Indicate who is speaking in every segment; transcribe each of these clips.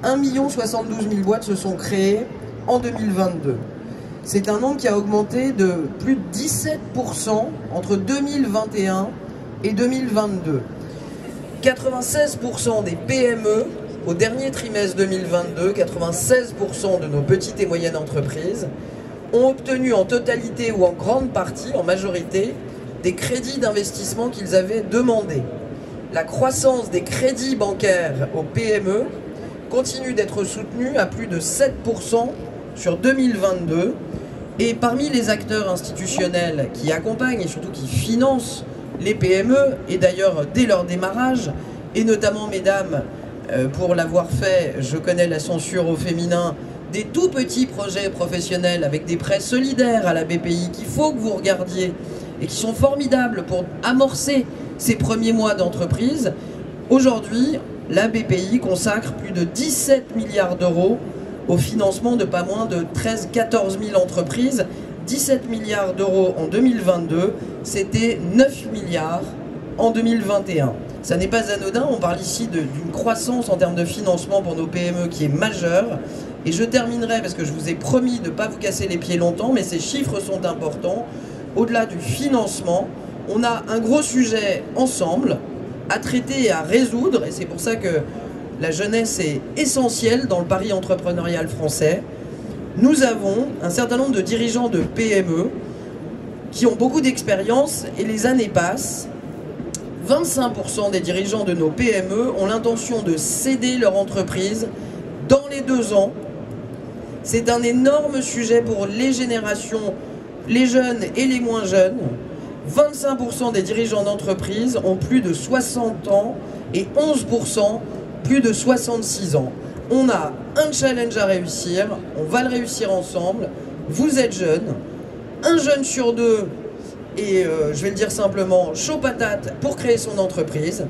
Speaker 1: 1 072 000 boîtes se sont créées en 2022. C'est un nombre qui a augmenté de plus de 17% entre 2021 et 2022. 96% des PME, au dernier trimestre 2022, 96% de nos petites et moyennes entreprises ont obtenu en totalité ou en grande partie, en majorité, des crédits d'investissement qu'ils avaient demandés. La croissance des crédits bancaires aux PME continue d'être soutenue à plus de 7% sur 2022. Et parmi les acteurs institutionnels qui accompagnent et surtout qui financent les PME, et d'ailleurs dès leur démarrage, et notamment, mesdames, pour l'avoir fait, je connais la censure au féminin, des tout petits projets professionnels avec des prêts solidaires à la BPI qu'il faut que vous regardiez et qui sont formidables pour amorcer ces premiers mois d'entreprise. Aujourd'hui, la BPI consacre plus de 17 milliards d'euros au financement de pas moins de 13-14 000 entreprises. 17 milliards d'euros en 2022, c'était 9 milliards en 2021. Ça n'est pas anodin, on parle ici d'une croissance en termes de financement pour nos PME qui est majeure. Et je terminerai, parce que je vous ai promis de ne pas vous casser les pieds longtemps, mais ces chiffres sont importants. Au-delà du financement, on a un gros sujet ensemble à traiter et à résoudre, et c'est pour ça que la jeunesse est essentielle dans le pari entrepreneurial français. Nous avons un certain nombre de dirigeants de PME qui ont beaucoup d'expérience et les années passent. 25% des dirigeants de nos PME ont l'intention de céder leur entreprise dans les 2 ans. C'est un énorme sujet pour les générations, les jeunes et les moins jeunes. 25% des dirigeants d'entreprise ont plus de 60 ans et 11% plus de 66 ans. On a un challenge à réussir, on va le réussir ensemble. Vous êtes jeunes, un jeune sur 2 et je vais le dire simplement, chaud patate pour créer son entreprise.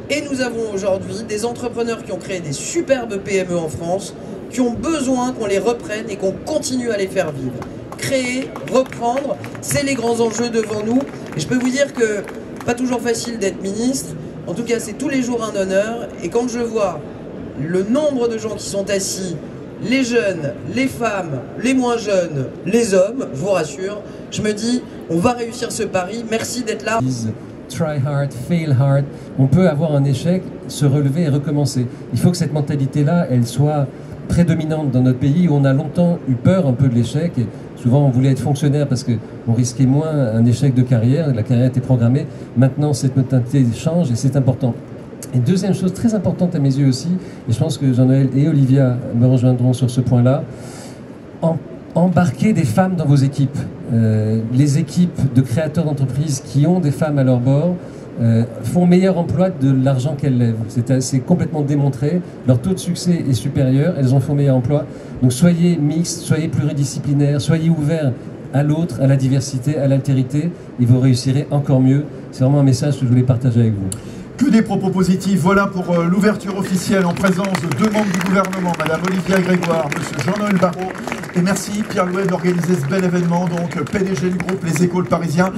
Speaker 1: Et nous avons aujourd'hui des entrepreneurs qui ont créé des superbes PME en France, qui ont besoin qu'on les reprenne et qu'on continue à les faire vivre. Créer, reprendre, c'est les grands enjeux devant nous. Et je peux vous dire que pas toujours facile d'être ministre. En tout cas, c'est tous les jours un honneur. Et quand je vois le nombre de gens qui sont assis, les jeunes, les femmes, les moins jeunes, les hommes, je vous rassure, je me dis, on va réussir ce pari. Merci d'être là.
Speaker 2: Try hard, fail hard. On peut avoir un échec, se relever et recommencer. Il faut que cette mentalité-là, elle soit prédominante dans notre pays où on a longtemps eu peur un peu de l'échec. Et souvent, on voulait être fonctionnaire parce qu'on risquait moins un échec de carrière. La carrière était programmée. Maintenant, cette mentalité change et c'est important. Et deuxième chose très importante à mes yeux aussi, et je pense que Jean-Noël et Olivia me rejoindront sur ce point-là, embarquer des femmes dans vos équipes. Les équipes de créateurs d'entreprises qui ont des femmes à leur bord font meilleur emploi de l'argent qu'elles lèvent. C'est complètement démontré. Leur taux de succès est supérieur, elles en font meilleur emploi. Donc soyez mixtes, soyez pluridisciplinaires, soyez ouverts à l'autre, à la diversité, à l'altérité, et vous réussirez encore mieux. C'est vraiment un message que je voulais partager avec vous.
Speaker 3: Que des propos positifs. Voilà pour l'ouverture officielle en présence de 2 membres du gouvernement, Madame Olivia Grégoire, Monsieur Jean-Noël Barrot. Et merci Pierre Louet d'organiser ce bel événement, donc PDG du groupe Les Échos Parisiens.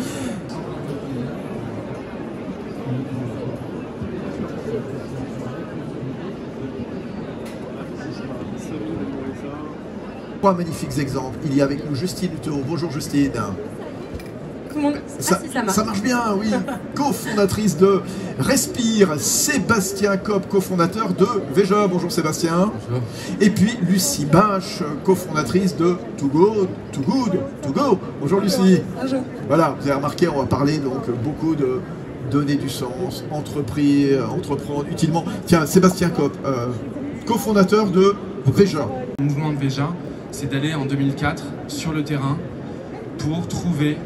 Speaker 3: Trois magnifiques exemples. Il y a avec nous Justine Hutteau. Bonjour Justine. Ça marche bien, oui. Cofondatrice de Respire, Sébastien Kopp, cofondateur de Veja. Bonjour Sébastien.
Speaker 4: Bonjour.
Speaker 3: Et puis Lucie Bache, cofondatrice de Too Good, Too Good, Too Go. Bonjour Lucie.
Speaker 5: Bonjour.
Speaker 3: Voilà, vous avez remarqué, on va parler donc beaucoup de donner du sens, entreprendre utilement. Tiens, Sébastien Kopp, cofondateur de Veja.
Speaker 4: Le mouvement de Veja, c'est d'aller en 2004 sur le terrain pour trouver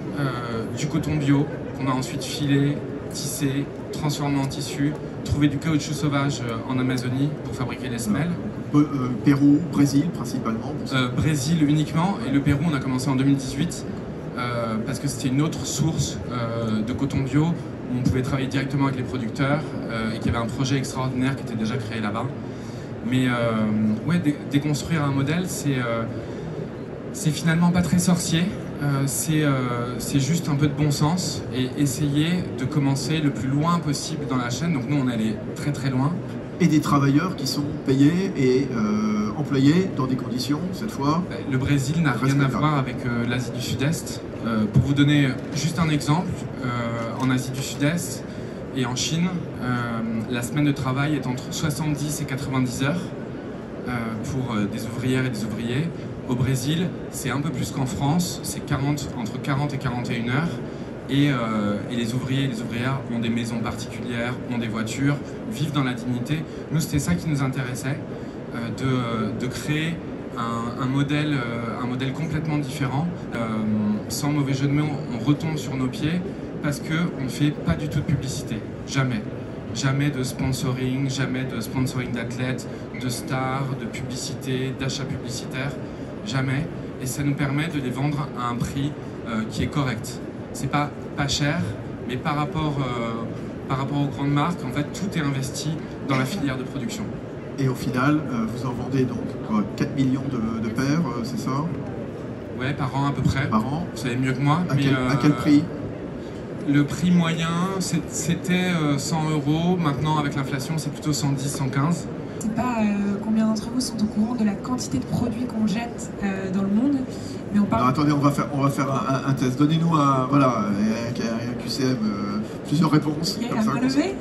Speaker 4: du coton bio qu'on a ensuite filé, tissé, transformé en tissu, trouver du caoutchouc sauvage en Amazonie pour fabriquer des semelles.
Speaker 3: Pérou, Brésil principalement.
Speaker 4: Brésil uniquement, et le Pérou on a commencé en 2018 parce que c'était une autre source de coton bio où on pouvait travailler directement avec les producteurs et qu'il y avait un projet extraordinaire qui était déjà créé là-bas. Mais ouais, déconstruire un modèle, c'est finalement pas très sorcier. C'est juste un peu de bon sens et essayer de commencer le plus loin possible dans la chaîne. Donc nous on est allé très très loin
Speaker 3: et des travailleurs qui sont payés et employés dans des conditions, cette fois...
Speaker 4: Le Brésil n'a rien à voir avec l'Asie du Sud-Est. Pour vous donner juste un exemple, en Asie du Sud-Est et en Chine, la semaine de travail est entre 70 et 90 heures pour des ouvrières et des ouvriers. Au Brésil, c'est un peu plus qu'en France, c'est entre 40 et 41 heures. Et les ouvriers et les ouvrières ont des maisons particulières, ont des voitures, vivent dans la dignité. Nous, c'était ça qui nous intéressait, de créer un modèle complètement différent. Sans mauvais jeu de mots, on retombe sur nos pieds parce qu'on ne fait pas du tout de publicité. Jamais. Jamais de sponsoring d'athlètes, de stars, de publicité, d'achats publicitaires. Jamais. Et ça nous permet de les vendre à un prix qui est correct. C'est pas cher, mais par rapport aux grandes marques, en fait, tout est investi dans la filière de production.
Speaker 3: Et au final, vous en vendez donc quoi, 4 millions de paires, c'est ça?
Speaker 4: Ouais, par an à peu près.
Speaker 3: Par an.
Speaker 4: Vous savez mieux que moi.
Speaker 3: À quel prix?
Speaker 4: Le prix moyen, c'était 100 €. Maintenant, avec l'inflation, c'est plutôt 110, 115.
Speaker 5: Je ne sais pas combien d'entre vous sont au courant de la quantité de produits qu'on jette dans le monde, mais on parle...
Speaker 3: Alors, attendez, on va faire un test. Donnez-nous un QCM, plusieurs réponses.
Speaker 5: Il y a un main levée.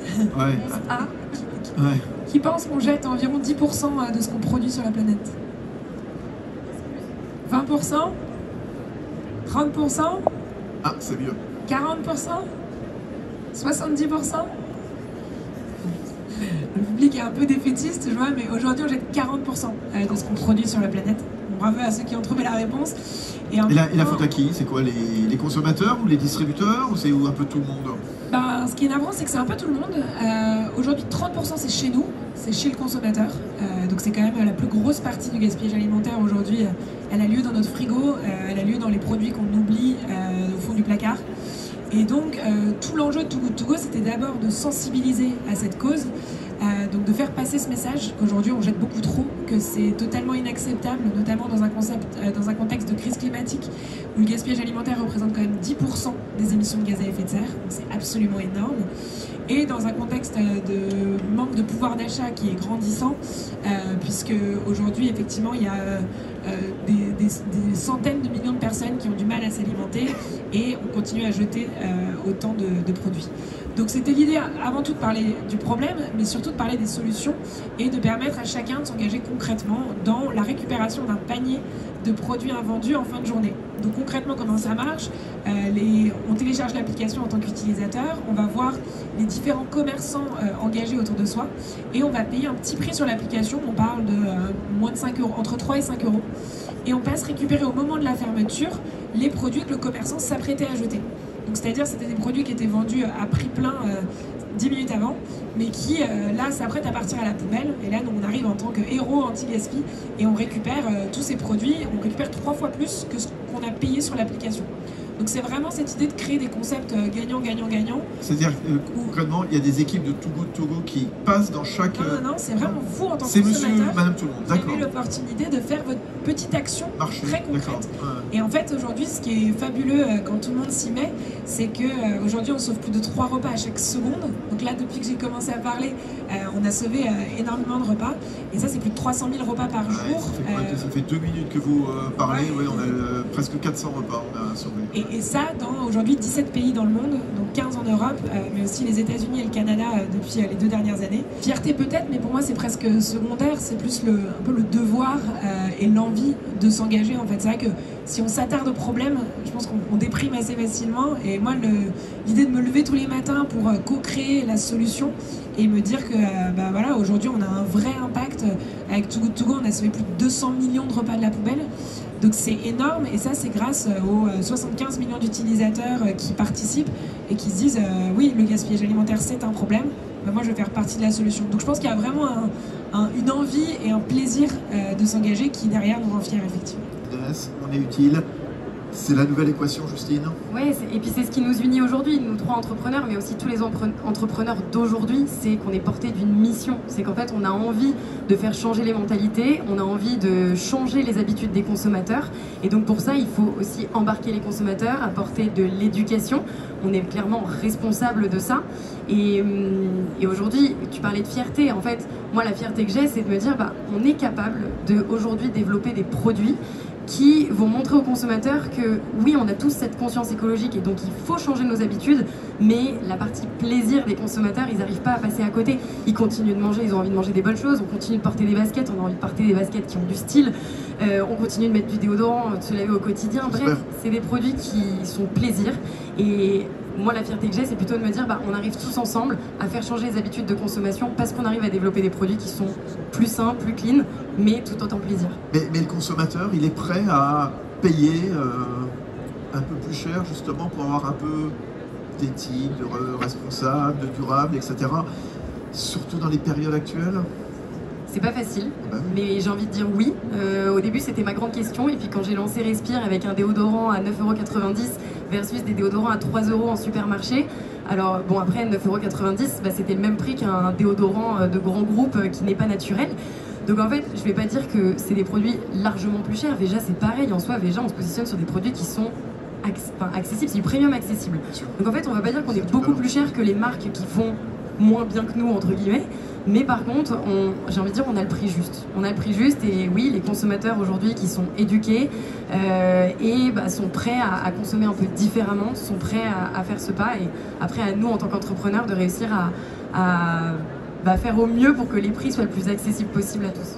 Speaker 3: Ouais.
Speaker 5: Qui pense qu'on jette environ 10% de ce qu'on produit sur la planète? 20%? 30%?
Speaker 3: Ah, c'est mieux.
Speaker 5: 40%? 70%? Le public est un peu défaitiste, je vois, mais aujourd'hui on jette 40% de ce qu'on produit sur la planète. Bravo à ceux qui ont trouvé la réponse.
Speaker 3: Et la faute à qui? C'est quoi, les consommateurs ou les distributeurs, ou c'est un peu tout le monde?
Speaker 5: Ben, ce qui est navrant, c'est que c'est un peu tout le monde. Aujourd'hui, 30% c'est chez nous, c'est chez le consommateur. Donc c'est quand même la plus grosse partie du gaspillage alimentaire aujourd'hui. Elle a lieu dans notre frigo, elle a lieu dans les produits qu'on oublie au fond du placard. Et donc, tout l'enjeu de Too Good To Go, c'était d'abord de sensibiliser à cette cause, donc de faire passer ce message qu'aujourd'hui on jette beaucoup trop, que c'est totalement inacceptable, notamment dans un contexte de crise climatique, où le gaspillage alimentaire représente quand même 10% des émissions de gaz à effet de serre, donc c'est absolument énorme. Et dans un contexte de manque de pouvoir d'achat qui est grandissant, puisque aujourd'hui, effectivement, il y a des centaines de millions de personnes qui ont du mal à s'alimenter et on continue à jeter autant de produits. Donc c'était l'idée avant tout de parler du problème, mais surtout de parler des solutions et de permettre à chacun de s'engager concrètement dans la récupération d'un panier de produits invendus en fin de journée. Donc concrètement, comment ça marche? On télécharge l'application en tant qu'utilisateur, on va voir les différents commerçants engagés autour de soi et on va payer un petit prix sur l'application, on parle de moins de 5 €, entre 3 et 5 €. Et on passe récupérer au moment de la fermeture les produits que le commerçant s'apprêtait à jeter. Donc c'est-à-dire c'était des produits qui étaient vendus à prix plein 10 minutes avant, mais qui là s'apprêtent à partir à la poubelle. Et là nous, on arrive en tant que héros anti-gaspi et on récupère tous ces produits, on récupère 3 fois plus que ce qu'on a payé sur l'application. Donc c'est vraiment cette idée de créer des concepts gagnant-gagnant-gagnant.
Speaker 3: C'est-à-dire concrètement, il y a des équipes de Too Good To Go qui passent dans chaque...
Speaker 5: Non, c'est vraiment vous en tant que
Speaker 3: c'est
Speaker 5: consommateur.
Speaker 3: monsieur, madame tout le monde, d'accord.
Speaker 5: Vous avez l'opportunité de faire votre petite action très concrète.
Speaker 3: Ouais.
Speaker 5: Et en fait, aujourd'hui, ce qui est fabuleux quand tout le monde s'y met, c'est qu'aujourd'hui, on sauve plus de 3 repas à chaque seconde. Donc là, depuis que j'ai commencé à parler, on a sauvé énormément de repas. Et ça, c'est plus de 300 000 repas par jour.
Speaker 3: Ça fait 2 minutes que vous parlez, ouais, on a presque 400 repas on a sauvé.
Speaker 5: Et ça, dans aujourd'hui 17 pays dans le monde, donc 15 en Europe, mais aussi les États-Unis et le Canada depuis les 2 dernières années. Fierté peut-être, mais pour moi c'est presque secondaire, c'est plus un peu le devoir et l'envie de s'engager. En fait, c'est vrai que si on s'attarde au problème, je pense qu'on déprime assez facilement. Et moi, l'idée de me lever tous les matins pour co-créer la solution et me dire que voilà, aujourd'hui on a un vrai impact. Avec Too Good To Go, on a sauvé plus de 200 millions de repas de la poubelle. Donc c'est énorme et ça c'est grâce aux 75 millions d'utilisateurs qui participent et qui se disent oui, le gaspillage alimentaire c'est un problème, moi je vais faire partie de la solution. Donc je pense qu'il y a vraiment une envie et un plaisir de s'engager qui derrière nous rend fiers effectivement.
Speaker 3: On est utile, C'est la nouvelle équation, Justine.
Speaker 6: Oui, et puis c'est ce qui nous unit aujourd'hui, nous trois entrepreneurs, mais aussi tous les entrepreneurs d'aujourd'hui, c'est qu'on est porté d'une mission. C'est qu'en fait, on a envie de faire changer les mentalités, on a envie de changer les habitudes des consommateurs. Et donc pour ça, il faut aussi embarquer les consommateurs, apporter de l'éducation. On est clairement responsable de ça. Et aujourd'hui, tu parlais de fierté. En fait, moi, la fierté que j'ai, c'est de me dire, on est capable d'aujourd'hui développer des produits qui vont montrer aux consommateurs que oui, on a tous cette conscience écologique et donc il faut changer nos habitudes, mais la partie plaisir des consommateurs, ils n'arrivent pas à passer à côté. Ils continuent de manger, ils ont envie de manger des bonnes choses, on continue de porter des baskets, on a envie de porter des baskets qui ont du style, on continue de mettre du déodorant, de se laver au quotidien. Bref, c'est des produits qui sont plaisir. Et moi, la fierté que j'ai, c'est plutôt de me dire, on arrive tous ensemble à faire changer les habitudes de consommation parce qu'on arrive à développer des produits qui sont plus sains, plus clean, mais tout autant plaisir.
Speaker 3: Mais le consommateur, il est prêt à payer un peu plus cher, justement, pour avoir un peu d'éthique, de responsable, de durable, etc. Surtout dans les périodes actuelles.
Speaker 6: C'est pas facile, mais j'ai envie de dire oui. Au début, c'était ma grande question. Et puis quand j'ai lancé Respire avec un déodorant à 9,90 € versus des déodorants à 3 € en supermarché. Alors bon, après 9,90 €, c'était le même prix qu'un déodorant de grand groupe qui n'est pas naturel. Donc en fait, je vais pas dire que c'est des produits largement plus chers. Déjà, c'est pareil en soi. Déjà, on se positionne sur des produits qui sont accessibles. C'est du premium accessible. Donc en fait, on va pas dire qu'on est beaucoup plus cher que les marques qui font moins bien que nous, entre guillemets. Mais par contre, j'ai envie de dire, on a le prix juste. On a le prix juste et oui, les consommateurs aujourd'hui qui sont éduqués et sont prêts à consommer un peu différemment, sont prêts à faire ce pas. Et après, à nous, en tant qu'entrepreneurs, de réussir à faire au mieux pour que les prix soient le plus accessibles possible à tous.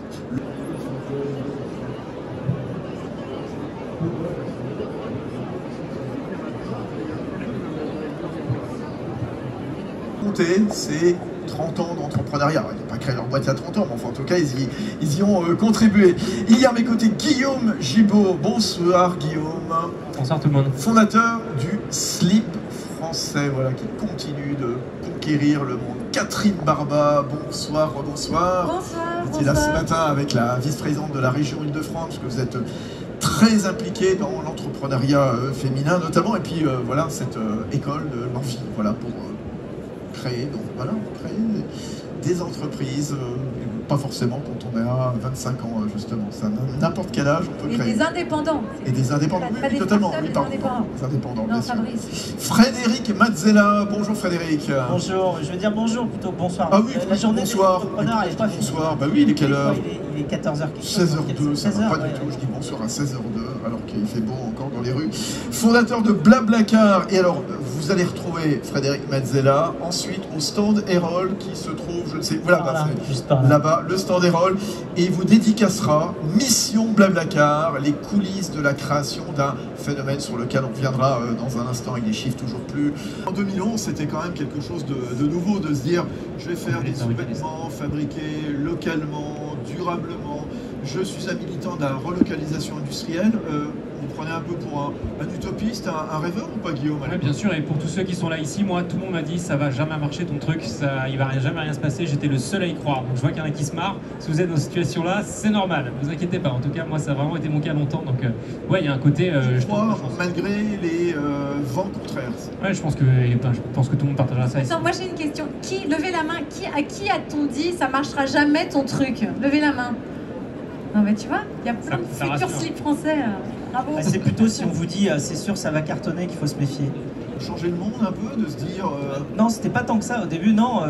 Speaker 3: C'est 30 ans d'entrepreneuriat. Ils n'ont pas créé leur boîte il y a 30 ans, mais enfin, en tout cas, ils y ont contribué. Il y a à mes côtés Guillaume Gibaud. Bonsoir Guillaume.
Speaker 7: Bonsoir tout le monde.
Speaker 3: Fondateur du slip français, voilà, qui continue de conquérir le monde. Catherine Barba, bonsoir, rebonsoir.
Speaker 8: Bonsoir.
Speaker 3: Vous étiez là ce matin avec la vice-présidente de la région Île-de-France, parce que vous êtes très impliquée dans l'entrepreneuriat féminin notamment, et puis voilà, cette école de l'envie, voilà, pour créer des entreprises, pas forcément quand on est à 25 ans justement, ça n'importe quel âge on peut créer.
Speaker 8: Et des indépendants.
Speaker 3: Et des indépendants, oui, totalement, oui, pardon, des indépendants, bien sûr. Frédéric Mazzella, bonjour Frédéric.
Speaker 9: Bonjour, je veux dire bonjour plutôt que bonsoir.
Speaker 3: Ah oui,
Speaker 9: la journée
Speaker 3: bonsoir.
Speaker 9: d'entrepreneur, elle est pas finie.
Speaker 3: Bonsoir, bah oui, il est quelle heure?
Speaker 9: Il est 14h.
Speaker 3: 16h02, ça va pas du tout, je dis bonsoir à 16h02, alors qu'il fait beau encore dans les rues. Fondateur de Blablacar, et alors vous allez retrouver Frédéric Mazzella, ensuite au stand Erol qui se trouve, je ne sais, voilà, là-bas, le stand Erol, et il vous dédicacera Mission Blablacar, les coulisses de la création d'un phénomène sur lequel on reviendra dans un instant avec des chiffres toujours plus. En 2011, c'était quand même quelque chose de nouveau, de se dire, je vais faire des sous-vêtements fabriqués localement, durablement. Je suis un militant de la relocalisation industrielle. Vous prenez un peu pour un utopiste, un rêveur ou pas, Guillaume?
Speaker 7: Oui, bien sûr, et pour tous ceux qui sont là ici, moi, tout le monde m'a dit ça va jamais marcher ton truc, il va jamais rien se passer, j'étais le seul à y croire. Donc je vois qu'il y en a qui se marrent. Si vous êtes dans cette situation-là, c'est normal, ne vous inquiétez pas. En tout cas, moi, ça a vraiment été mon cas longtemps. Donc, ouais, il y a un côté.
Speaker 3: Je crois, malgré les vents contraires.
Speaker 7: Ouais, je pense que tout le monde partagera ça.
Speaker 8: Attends, moi j'ai une question. Levez la main, à qui a-t-on dit ça marchera jamais ton truc? Levez la main. Non mais tu vois, il y a plein de futurs slips français. Bravo.
Speaker 9: C'est plutôt si on vous dit c'est sûr ça va cartonner qu'il faut se méfier.
Speaker 3: Changer le monde un peu, de se dire...
Speaker 9: Non, c'était pas tant que ça au début, non.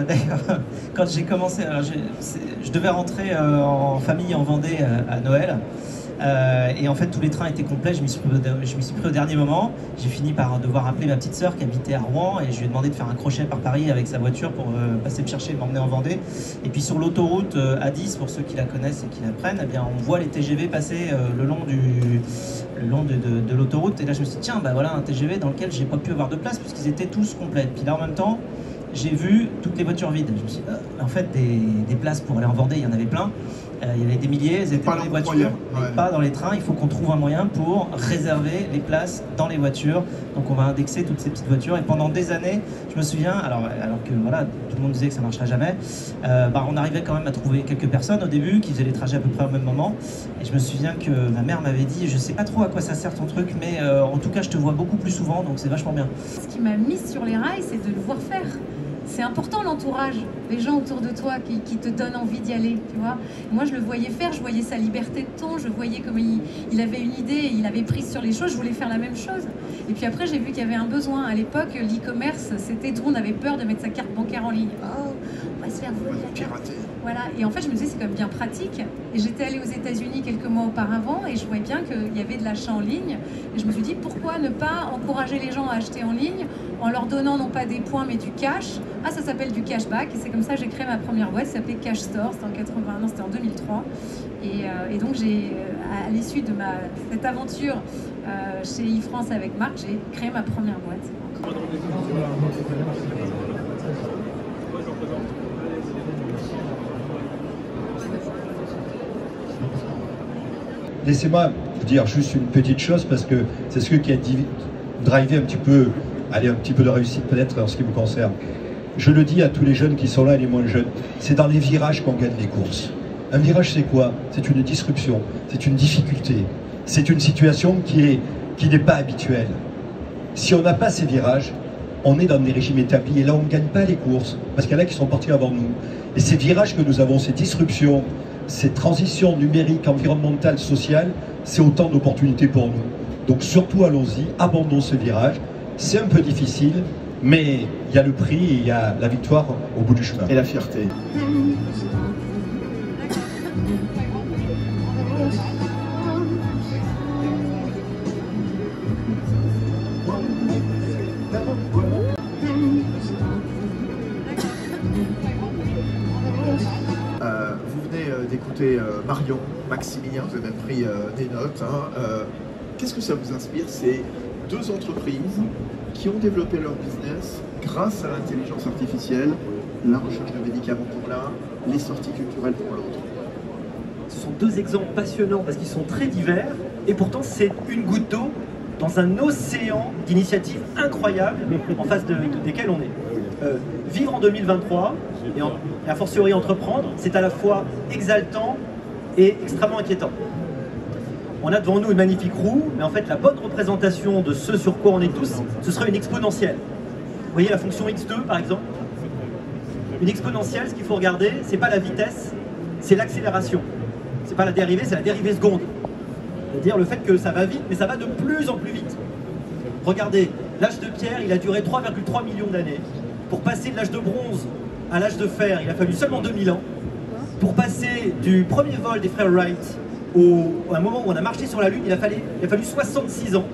Speaker 9: D'ailleurs, quand j'ai commencé, je devais rentrer en famille en Vendée à Noël. Et en fait tous les trains étaient complets, je m'y suis pris au dernier moment. J'ai fini par devoir appeler ma petite sœur qui habitait à Rouen et je lui ai demandé de faire un crochet par Paris avec sa voiture pour passer me chercher et m'emmener en Vendée. Et puis sur l'autoroute A10, pour ceux qui la connaissent et qui la prennent, eh bien, on voit les TGV passer le long de l'autoroute. Et là je me suis dit tiens, bah voilà un TGV dans lequel j'ai pas pu avoir de place puisqu'ils étaient tous complets. Puis là en même temps j'ai vu toutes les voitures vides. Je me suis dit, en fait, des places pour aller en Vendée, il y en avait plein. Il y avait des milliers, elles étaient dans les voitures, mais pas dans les trains. Il faut qu'on trouve un moyen pour réserver les places dans les voitures. Donc on va indexer toutes ces petites voitures. Et pendant des années, je me souviens, alors que voilà, tout le monde disait que ça ne marcherait jamais, on arrivait quand même à trouver quelques personnes au début qui faisaient les trajets à peu près au même moment. Et je me souviens que ma mère m'avait dit, je sais pas trop à quoi ça sert ton truc, mais en tout cas je te vois beaucoup plus souvent, donc c'est vachement bien.
Speaker 8: Ce qui m'a mise sur les rails, c'est de le voir faire. C'est important l'entourage, les gens autour de toi qui te donnent envie d'y aller, tu vois. Moi, je le voyais faire, je voyais sa liberté de ton, je voyais comment il avait une idée, il avait prise sur les choses, je voulais faire la même chose. Et puis après, j'ai vu qu'il y avait un besoin. À l'époque, l'e-commerce, c'était tout, on avait peur de mettre sa carte bancaire en ligne. Oh, on va se faire voler la carte. Voilà, et en fait, je me disais, c'est quand même bien pratique. Et j'étais allée aux États-Unis quelques mois auparavant et je voyais bien qu'il y avait de l'achat en ligne. Et je me suis dit, pourquoi ne pas encourager les gens à acheter en ligne en leur donnant non pas des points mais du cash. Ah, ça s'appelle du cashback. Et c'est comme ça que j'ai créé ma première boîte, ça s'appelait Cash Store. C'était en 2003. Et donc, à l'issue de cette aventure chez e-France avec Marc, j'ai créé ma première boîte.
Speaker 10: Laissez-moi vous dire juste une petite chose parce que c'est ce qui a drivé un petit peu de réussite peut-être en ce qui me concerne. Je le dis à tous les jeunes qui sont là et les moins jeunes, c'est dans les virages qu'on gagne les courses. Un virage c'est quoi? C'est une disruption, c'est une difficulté, c'est une situation qui n'est pas habituelle. Si on n'a pas ces virages, on est dans des régimes établis et là on ne gagne pas les courses parce qu'il y en a qui sont partis avant nous. Et ces virages que nous avons, ces disruptions, ces transitions numériques, environnementales, sociales, c'est autant d'opportunités pour nous. Donc surtout allons-y, abandonnons ce virage. C'est un peu difficile, mais il y a le prix et il y a la victoire au bout du chemin.
Speaker 3: Et la fierté. D'écouter Marion, Maximilien, vous avez même pris des notes. Qu'est-ce que ça vous inspire? C'est deux entreprises qui ont développé leur business grâce à l'intelligence artificielle, la recherche de médicaments pour l'un, les sorties culturelles pour l'autre.
Speaker 11: Ce sont deux exemples passionnants parce qu'ils sont très divers et pourtant c'est une goutte d'eau dans un océan d'initiatives incroyables en face desquelles on est. Vivre en 2023 et a fortiori entreprendre, c'est à la fois exaltant et extrêmement inquiétant. On a devant nous une magnifique roue, mais en fait la bonne représentation de ce sur quoi on est tous, ce serait une exponentielle. Vous voyez la fonction x2 par exemple? Une exponentielle, ce qu'il faut regarder, c'est pas la vitesse, c'est l'accélération. C'est pas la dérivée, c'est la dérivée seconde. C'est-à-dire le fait que ça va vite, mais ça va de plus en plus vite. Regardez, l'âge de pierre, il a duré 3,3 millions d'années. Pour passer de l'âge de bronze à l'âge de fer, il a fallu seulement 2000 ans. Pour passer du premier vol des frères Wright à un moment où on a marché sur la Lune, il a fallu 66 ans.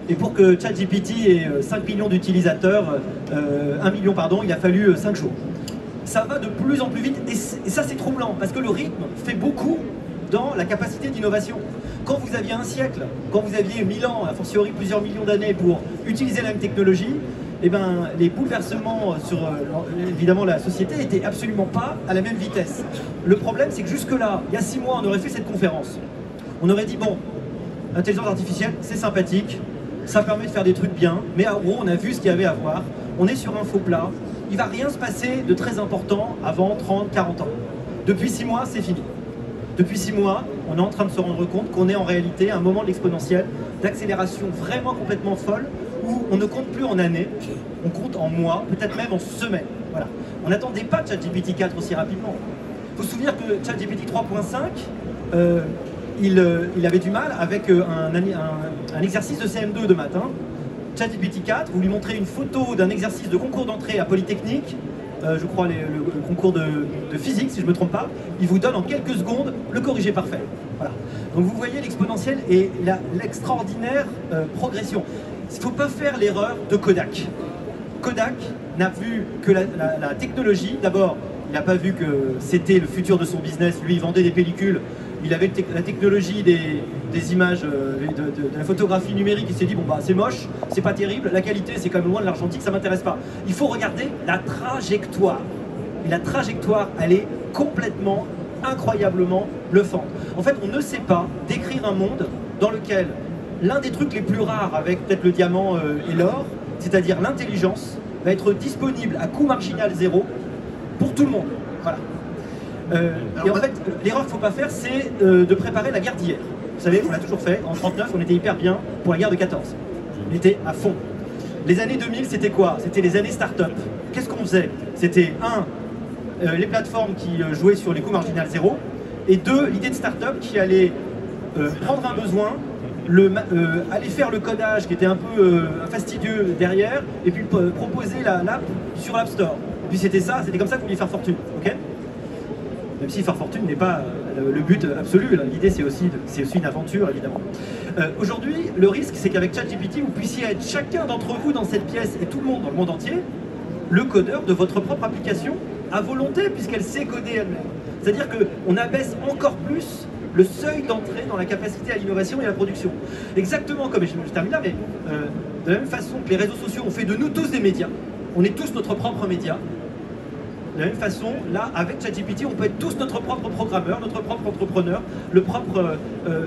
Speaker 11: Et pour que ChatGPT ait 5 millions d'utilisateurs, 1 million pardon, il a fallu 5 jours. Ça va de plus en plus vite et ça c'est troublant parce que le rythme fait beaucoup dans la capacité d'innovation. Quand vous aviez un siècle, quand vous aviez 1000 ans, a fortiori plusieurs millions d'années pour utiliser la même technologie, eh ben, les bouleversements sur évidemment la société n'étaient absolument pas à la même vitesse. Le problème, c'est que jusque-là, il y a 6 mois, on aurait fait cette conférence. On aurait dit, bon, l'intelligence artificielle, c'est sympathique, ça permet de faire des trucs bien, mais en gros, on a vu ce qu'il y avait à voir. On est sur un faux plat. Il ne va rien se passer de très important avant 30, 40 ans. Depuis 6 mois, c'est fini. Depuis 6 mois, on est en train de se rendre compte qu'on est en réalité à un moment de l'exponentielle, d'accélération vraiment complètement folle, où on ne compte plus en années, on compte en mois, peut-être même en semaines. Voilà. On n'attendait pas ChatGPT 4 aussi rapidement. Il faut se souvenir que ChatGPT 3.5, il avait du mal avec un exercice de CM2 de maths. ChatGPT 4, vous lui montrez une photo d'un exercice de concours d'entrée à Polytechnique, je crois le concours de physique si je ne me trompe pas, il vous donne en quelques secondes le corrigé parfait. Voilà. Donc vous voyez l'exponentielle et l'extraordinaire progression. Il ne faut pas faire l'erreur de Kodak. Kodak n'a vu que la technologie, d'abord il n'a pas vu que c'était le futur de son business, lui il vendait des pellicules, il avait la technologie des images, de la photographie numérique, il s'est dit bon bah c'est moche, c'est pas terrible, la qualité c'est quand même loin de l'argentique, ça m'intéresse pas. Il faut regarder la trajectoire. Et la trajectoire, elle est complètement incroyablement bluffante. En fait, on ne sait pas décrire un monde dans lequel l'un des trucs les plus rares, avec peut-être le diamant et l'or, c'est-à-dire l'intelligence, va être disponible à coût marginal zéro pour tout le monde. Voilà. Et en fait, l'erreur qu'il ne faut pas faire, c'est de préparer la guerre d'hier. Vous savez, on l'a toujours fait. En 1939, on était hyper bien pour la guerre de 14. On était à fond. Les années 2000, c'était quoi? C'était les années start-up. Qu'est-ce qu'on faisait? C'était, les plateformes qui jouaient sur les coûts marginal zéro, et 2, l'idée de start-up qui allait prendre un besoin, aller faire le codage qui était un peu fastidieux derrière, et puis proposer l'app sur l'App Store. Et puis c'était comme ça qu'on voulait faire fortune, ok? Même si faire fortune n'est pas le but absolu, l'idée c'est aussi une aventure évidemment. Aujourd'hui, le risque c'est qu'avec ChatGPT, vous puissiez être chacun d'entre vous dans cette pièce et tout le monde dans le monde entier, le codeur de votre propre application à volonté puisqu'elle sait coder elle-même. C'est-à-dire qu'on abaisse encore plus le seuil d'entrée dans la capacité à l'innovation et à la production. Exactement comme, et je termine là, mais de la même façon que les réseaux sociaux ont fait de nous tous des médias, on est tous notre propre média. De la même façon, là, avec ChatGPT, on peut être tous notre propre programmeur, notre propre entrepreneur, le propre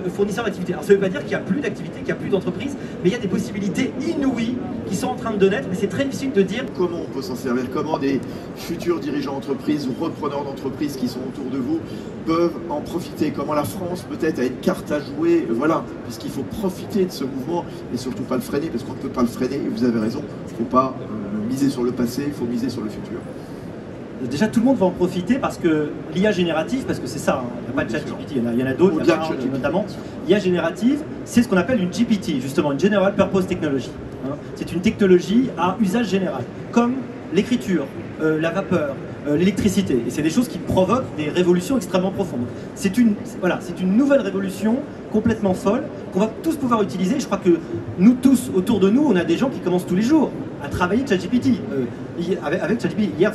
Speaker 11: fournisseur d'activité. Alors ça ne veut pas dire qu'il n'y a plus d'activité, qu'il n'y a plus d'entreprise, mais il y a des possibilités inouïes qui sont en train de naître, mais c'est très difficile de dire
Speaker 3: comment on peut s'en servir, comment des futurs dirigeants d'entreprise ou repreneurs d'entreprise qui sont autour de vous peuvent en profiter, comment la France peut-être a une carte à jouer, voilà, puisqu'il faut profiter de ce mouvement et surtout pas le freiner, parce qu'on ne peut pas le freiner, et vous avez raison, il ne faut pas miser sur le passé, il faut miser sur le futur.
Speaker 11: Déjà, tout le monde va en profiter parce que l'IA générative, parce que c'est ça, il n'y a pas de ChatGPT, il y en a d'autres, notamment. L'IA générative, c'est ce qu'on appelle une GPT, justement, une General Purpose Technology. C'est une technologie à usage général, comme l'écriture, la vapeur, l'électricité. Et c'est des choses qui provoquent des révolutions extrêmement profondes. C'est une nouvelle révolution complètement folle qu'on va tous pouvoir utiliser. Je crois que nous tous, autour de nous, on a des gens qui commencent tous les jours à travailler ChatGPT. Avec ChatGPT, hier,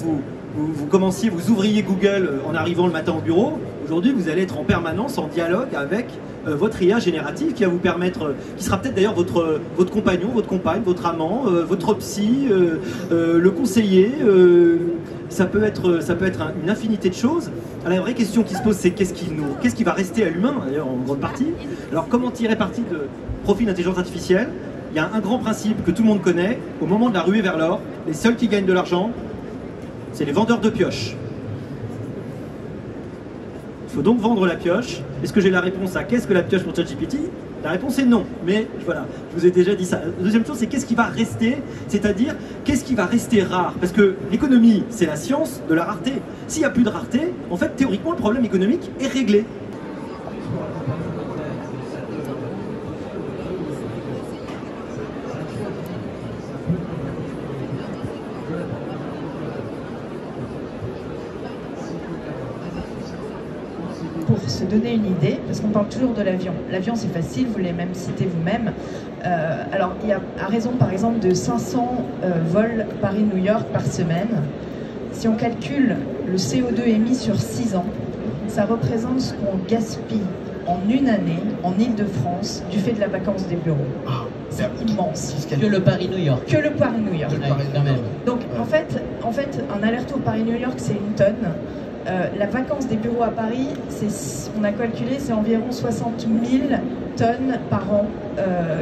Speaker 11: vous commenciez, vous ouvriez Google en arrivant le matin au bureau. Aujourd'hui, vous allez être en permanence en dialogue avec votre IA générative qui va vous permettre, qui sera peut-être d'ailleurs votre compagnon, votre compagne, votre amant, votre psy, le conseiller. Ça peut être une infinité de choses. Alors, la vraie question qui se pose, c'est qu'est-ce qui va rester à l'humain, d'ailleurs en grande partie. Alors comment tirer parti de profil d'intelligence artificielle? Il y a un grand principe que tout le monde connaît. Au moment de la ruée vers l'or, les seuls qui gagnent de l'argent, c'est les vendeurs de pioches. Il faut donc vendre la pioche. Est-ce que j'ai la réponse à qu'est-ce que la pioche pour ChatGPT? La réponse est non, mais voilà, je vous ai déjà dit ça. La deuxième chose, c'est qu'est-ce qui va rester, c'est-à-dire qu'est-ce qui va rester rare? Parce que l'économie, c'est la science de la rareté. S'il n'y a plus de rareté, en fait, théoriquement, le problème économique est réglé.
Speaker 12: Pour se donner une idée, parce qu'on parle toujours de l'avion. L'avion, c'est facile, vous l'avez même cité vous-même. Alors, il y a à raison, par exemple, de 500 vols Paris-New York par semaine. Si on calcule le CO2 émis sur 6 ans, ça représente ce qu'on gaspille en une année en Île-de-France du fait de la vacance des bureaux. C'est immense.
Speaker 13: Que le Paris-New York.
Speaker 12: Que le Paris-New York.
Speaker 13: Quand même.
Speaker 12: Donc, en fait, un aller-retour Paris-New York, c'est 1 tonne. La vacance des bureaux à Paris, on a calculé, c'est environ 60 000 tonnes par an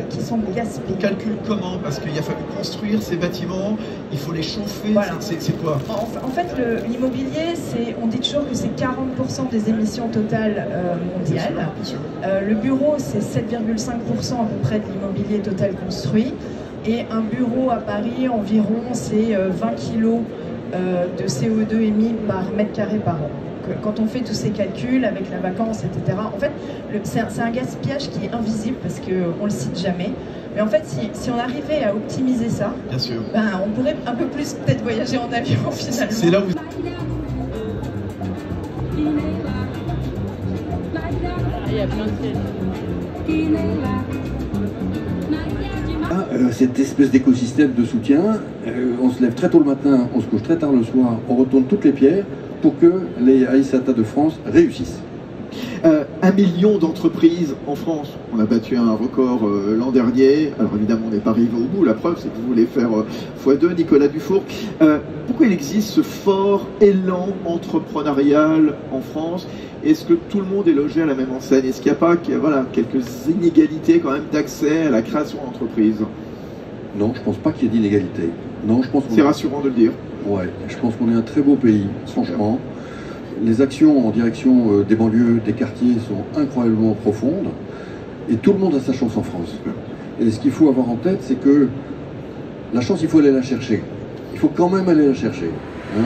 Speaker 12: qui sont gaspillées.
Speaker 3: On calcule comment? Parce qu'il a fallu construire ces bâtiments, il faut les chauffer, voilà. C'est quoi?
Speaker 12: En fait, l'immobilier, on dit toujours que c'est 40% des émissions totales mondiales.
Speaker 3: Bien sûr.
Speaker 12: Le bureau, c'est 7,5% à peu près de l'immobilier total construit. Et un bureau à Paris, environ, c'est 20 kilos de CO2 émis par mètre carré par an. Quand on fait tous ces calculs avec la vacance, etc., en fait, c'est un gaspillage qui est invisible parce qu'on ne le cite jamais. Mais en fait, si on arrivait à optimiser ça,
Speaker 3: bien sûr,
Speaker 12: ben, on pourrait un peu plus peut-être voyager en avion finalement.
Speaker 3: C'est là où...
Speaker 13: Il y a plein de
Speaker 14: cette espèce d'écosystème de soutien, on se lève très tôt le matin, on se couche très tard le soir, on retourne toutes les pierres pour que les Aïssata de France réussissent.
Speaker 3: 1 million d'entreprises en France. On a battu un record l'an dernier. Alors évidemment, on n'est pas arrivé au bout. La preuve, c'est que vous voulez faire x2, Nicolas Dufour. Pourquoi il existe ce fort élan entrepreneurial en France? Est-ce que tout le monde est logé à la même enseigne? Est-ce qu'il n'y a pas quelques inégalités quand même d'accès à la création d'entreprise?
Speaker 14: Non, je pense pas qu'il y ait d'inégalité. Non, je pense.
Speaker 3: C'est rassurant de le dire.
Speaker 14: Ouais, je pense qu'on est un très beau pays, franchement. Les actions en direction des banlieues, des quartiers sont incroyablement profondes. Et tout le monde a sa chance en France. Et ce qu'il faut avoir en tête, c'est que la chance, il faut aller la chercher. Il faut quand même aller la chercher. Hein.